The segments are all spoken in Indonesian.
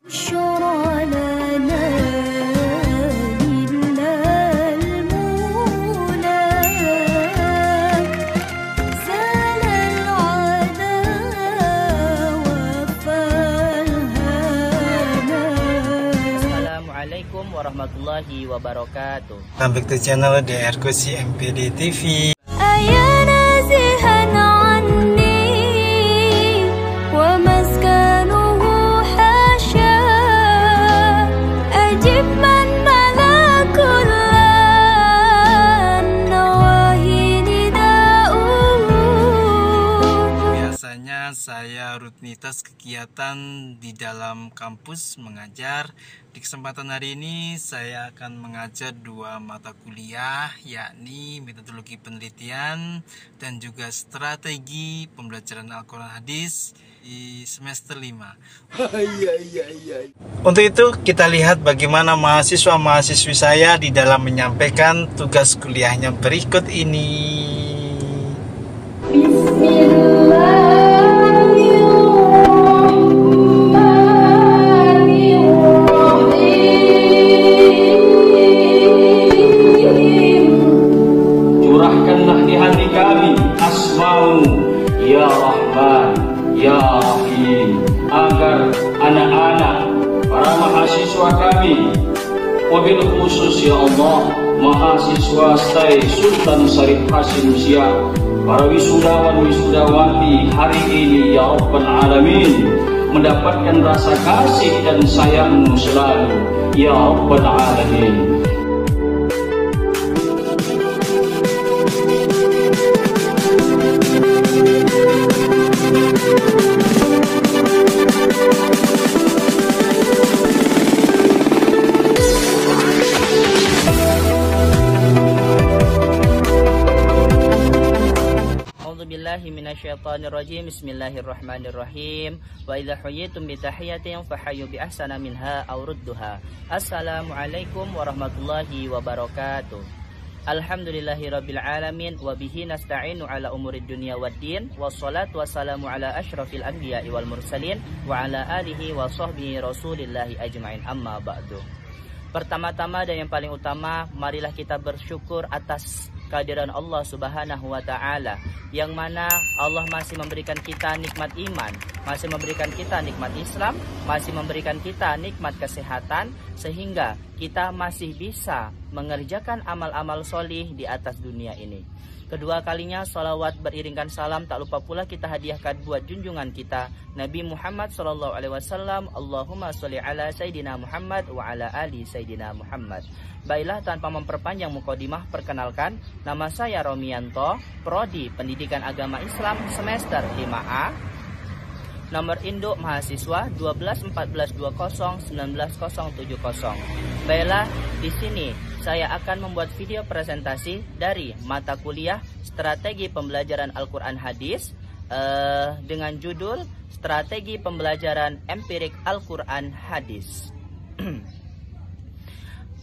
Assalamualaikum warahmatullahi wabarakatuh. Sampai ke channel DRKC MPD TV. Biasanya saya rutinitas kegiatan di dalam kampus mengajar. Di kesempatan hari ini saya akan mengajar dua mata kuliah, yakni metodologi penelitian dan juga strategi pembelajaran Al-Quran Hadis di semester 5. Untuk itu kita lihat bagaimana mahasiswa-mahasiswi saya di dalam menyampaikan tugas kuliahnya berikut ini. Curahkanlah di hati kami asma'u ya Rahman ya Rahim, agar anak-anak para mahasiswa kami, wabil khusus ya Allah mahasiswa STAI Sultan Syarif Hasim Siak, para wisudawan wisudawati hari ini ya Rabbal Alamin, mendapatkan rasa kasih dan sayangmu selalu ya Rabbal Alamin. Minasyaitonirrajim. Bismillahirrahmanirrahim. Wa idza huyitum bi tahiyatin fahayyu bi ahsana minha aw rudduha. Assalamualaikum warahmatullahi wabarakatuh. Alhamdulillahirabbil alamin wa bihi nasta'inu ala umurid dunya waddin, wassalatu wassalamu ala asyrafil anbiya'i wal mursalin wa ala alihi wa sahbihi rasulillahi ajma'in, amma ba'du. Pertama-tama dan yang paling utama, marilah kita bersyukur atas kehadiran Allah Subhanahu wa Ta'ala, yang mana Allah masih memberikan kita nikmat iman, masih memberikan kita nikmat Islam, masih memberikan kita nikmat kesehatan, sehingga kita masih bisa mengerjakan amal-amal solih di atas dunia ini. Kedua kalinya salawat beriringkan salam tak lupa pula kita hadiahkan buat junjungan kita Nabi Muhammad SAW. Allahumma sholli ala Sayyidina Muhammad wa ala ali Sayyidina Muhammad. Baiklah, tanpa memperpanjang mukadimah, perkenalkan, nama saya Romianto, Prodi Pendidikan Agama Islam semester 5A. Nomor induk mahasiswa 1214201970. Baiklah, di sini saya akan membuat video presentasi dari mata kuliah Strategi Pembelajaran Al-Quran Hadis dengan judul Strategi Pembelajaran Empirik Al-Quran Hadis.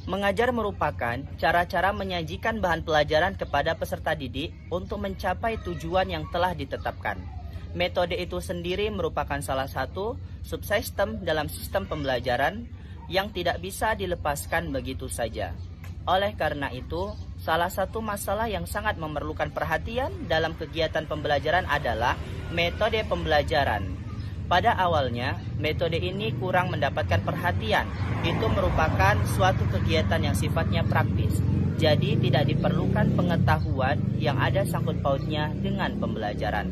Mengajar merupakan cara-cara menyajikan bahan pelajaran kepada peserta didik untuk mencapai tujuan yang telah ditetapkan. Metode itu sendiri merupakan salah satu subsistem dalam sistem pembelajaran yang tidak bisa dilepaskan begitu saja. Oleh karena itu, salah satu masalah yang sangat memerlukan perhatian dalam kegiatan pembelajaran adalah metode pembelajaran. Pada awalnya, metode ini kurang mendapatkan perhatian. Itu merupakan suatu kegiatan yang sifatnya praktis. Jadi tidak diperlukan pengetahuan yang ada sangkut pautnya dengan pembelajaran.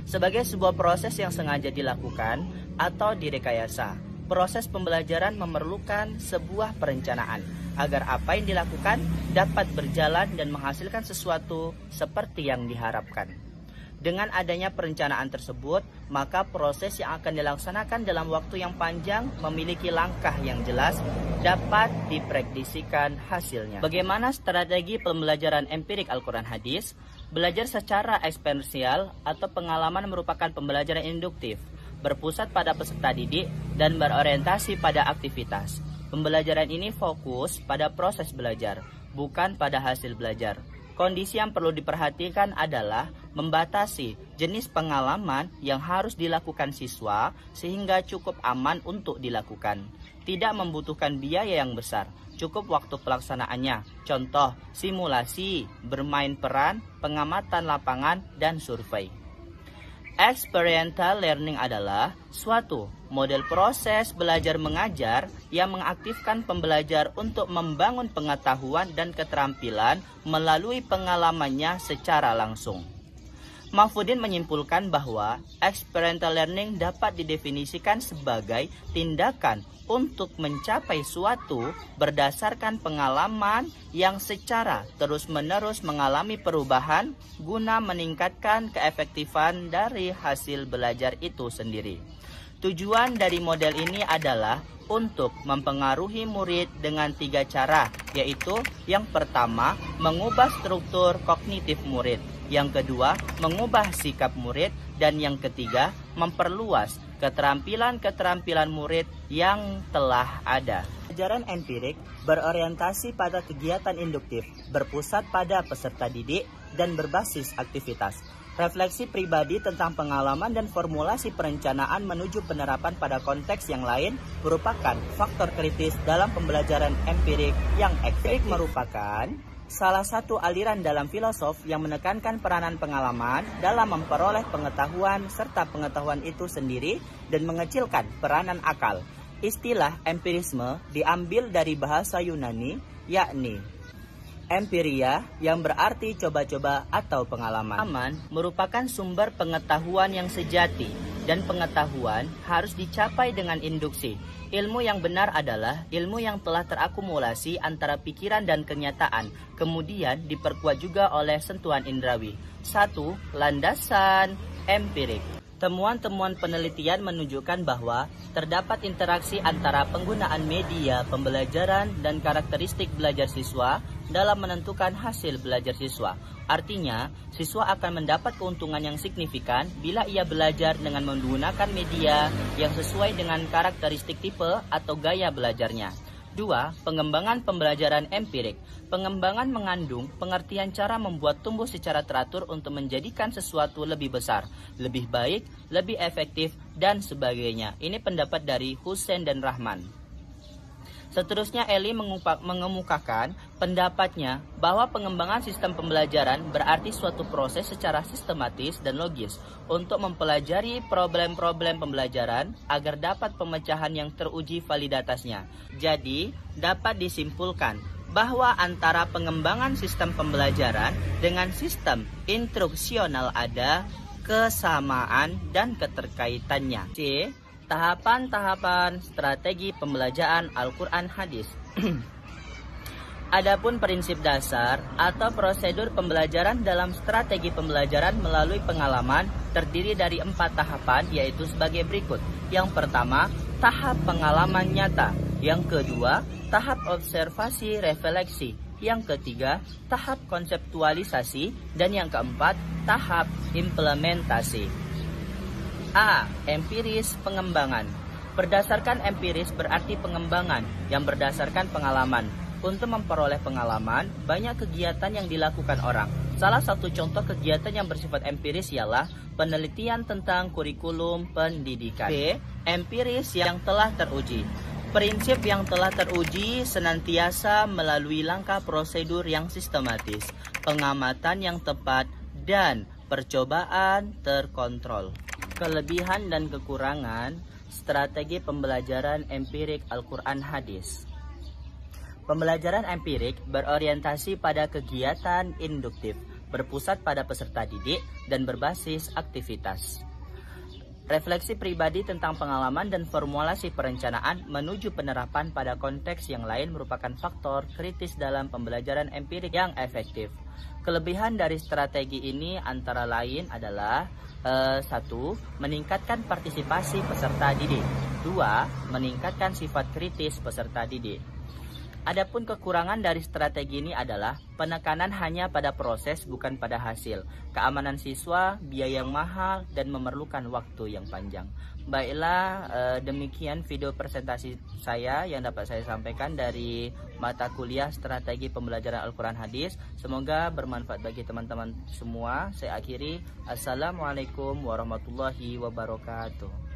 Sebagai sebuah proses yang sengaja dilakukan atau direkayasa, proses pembelajaran memerlukan sebuah perencanaan agar apa yang dilakukan dapat berjalan dan menghasilkan sesuatu seperti yang diharapkan. Dengan adanya perencanaan tersebut, maka proses yang akan dilaksanakan dalam waktu yang panjang memiliki langkah yang jelas dapat diprediksikan hasilnya. Bagaimana strategi pembelajaran empirik Al-Quran Hadis? Belajar secara eksperiensial atau pengalaman merupakan pembelajaran induktif, berpusat pada peserta didik dan berorientasi pada aktivitas. Pembelajaran ini fokus pada proses belajar, bukan pada hasil belajar. Kondisi yang perlu diperhatikan adalah membatasi jenis pengalaman yang harus dilakukan siswa sehingga cukup aman untuk dilakukan. Tidak membutuhkan biaya yang besar, cukup waktu pelaksanaannya. Contoh, simulasi, bermain peran, pengamatan lapangan, dan survei. Experiential learning adalah suatu model proses belajar mengajar yang mengaktifkan pembelajar untuk membangun pengetahuan dan keterampilan melalui pengalamannya secara langsung. Mahfudin menyimpulkan bahwa experiential learning dapat didefinisikan sebagai tindakan untuk mencapai suatu berdasarkan pengalaman yang secara terus-menerus mengalami perubahan guna meningkatkan keefektifan dari hasil belajar itu sendiri. Tujuan dari model ini adalah untuk mempengaruhi murid dengan 3 cara, yaitu yang pertama, mengubah struktur kognitif murid, yang kedua, mengubah sikap murid, dan yang ketiga, memperluas keterampilan-keterampilan murid yang telah ada. Pelajaran empirik berorientasi pada kegiatan induktif, berpusat pada peserta didik, dan berbasis aktivitas. Refleksi pribadi tentang pengalaman dan formulasi perencanaan menuju penerapan pada konteks yang lain merupakan faktor kritis dalam pembelajaran empirik yang efektif. Merupakan salah satu aliran dalam filosof yang menekankan peranan pengalaman dalam memperoleh pengetahuan serta pengetahuan itu sendiri dan mengecilkan peranan akal. Istilah empirisme diambil dari bahasa Yunani, yakni empiria, yang berarti coba-coba atau pengalaman. Pengalaman merupakan sumber pengetahuan yang sejati, dan pengetahuan harus dicapai dengan induksi. Ilmu yang benar adalah ilmu yang telah terakumulasi antara pikiran dan kenyataan, kemudian diperkuat juga oleh sentuhan indrawi. 1. Landasan empirik. Temuan-temuan penelitian menunjukkan bahwa terdapat interaksi antara penggunaan media pembelajaran dan karakteristik belajar siswa dalam menentukan hasil belajar siswa. Artinya, siswa akan mendapat keuntungan yang signifikan bila ia belajar dengan menggunakan media yang sesuai dengan karakteristik tipe atau gaya belajarnya. 2. Pengembangan pembelajaran empirik. Pengembangan mengandung pengertian cara membuat tumbuh secara teratur untuk menjadikan sesuatu lebih besar, lebih baik, lebih efektif, dan sebagainya. Ini pendapat dari Hussein dan Rahman. Seterusnya, Eli mengemukakan pendapatnya bahwa pengembangan sistem pembelajaran berarti suatu proses secara sistematis dan logis untuk mempelajari problem-problem pembelajaran agar dapat pemecahan yang teruji validitasnya. Jadi, dapat disimpulkan bahwa antara pengembangan sistem pembelajaran dengan sistem instruksional ada kesamaan dan keterkaitannya. C. Tahapan-tahapan strategi pembelajaran Al-Quran Hadis. Adapun prinsip dasar atau prosedur pembelajaran dalam strategi pembelajaran melalui pengalaman terdiri dari 4 tahapan, yaitu sebagai berikut. Yang pertama, tahap pengalaman nyata. Yang kedua, tahap observasi refleksi. Yang ketiga, tahap konseptualisasi. Dan yang keempat, tahap implementasi. A. Empiris pengembangan. Berdasarkan empiris berarti pengembangan yang berdasarkan pengalaman. Untuk memperoleh pengalaman, banyak kegiatan yang dilakukan orang. Salah satu contoh kegiatan yang bersifat empiris ialah penelitian tentang kurikulum pendidikan. B. Empiris yang telah teruji. Prinsip yang telah teruji senantiasa melalui langkah prosedur yang sistematis, pengamatan yang tepat, dan percobaan terkontrol. Kelebihan dan kekurangan strategi pembelajaran empirik Al-Quran Hadis. Pembelajaran empirik berorientasi pada kegiatan induktif, berpusat pada peserta didik, dan berbasis aktivitas. Refleksi pribadi tentang pengalaman dan formulasi perencanaan menuju penerapan pada konteks yang lain merupakan faktor kritis dalam pembelajaran empirik yang efektif. Kelebihan dari strategi ini antara lain adalah 1. Meningkatkan partisipasi peserta didik. 2. Meningkatkan sifat kritis peserta didik. Adapun kekurangan dari strategi ini adalah penekanan hanya pada proses bukan pada hasil, keamanan siswa, biaya yang mahal, dan memerlukan waktu yang panjang. Baiklah, demikian video presentasi saya yang dapat saya sampaikan dari mata kuliah strategi pembelajaran Al-Quran Hadis. Semoga bermanfaat bagi teman-teman semua. Saya akhiri. Assalamualaikum warahmatullahi wabarakatuh.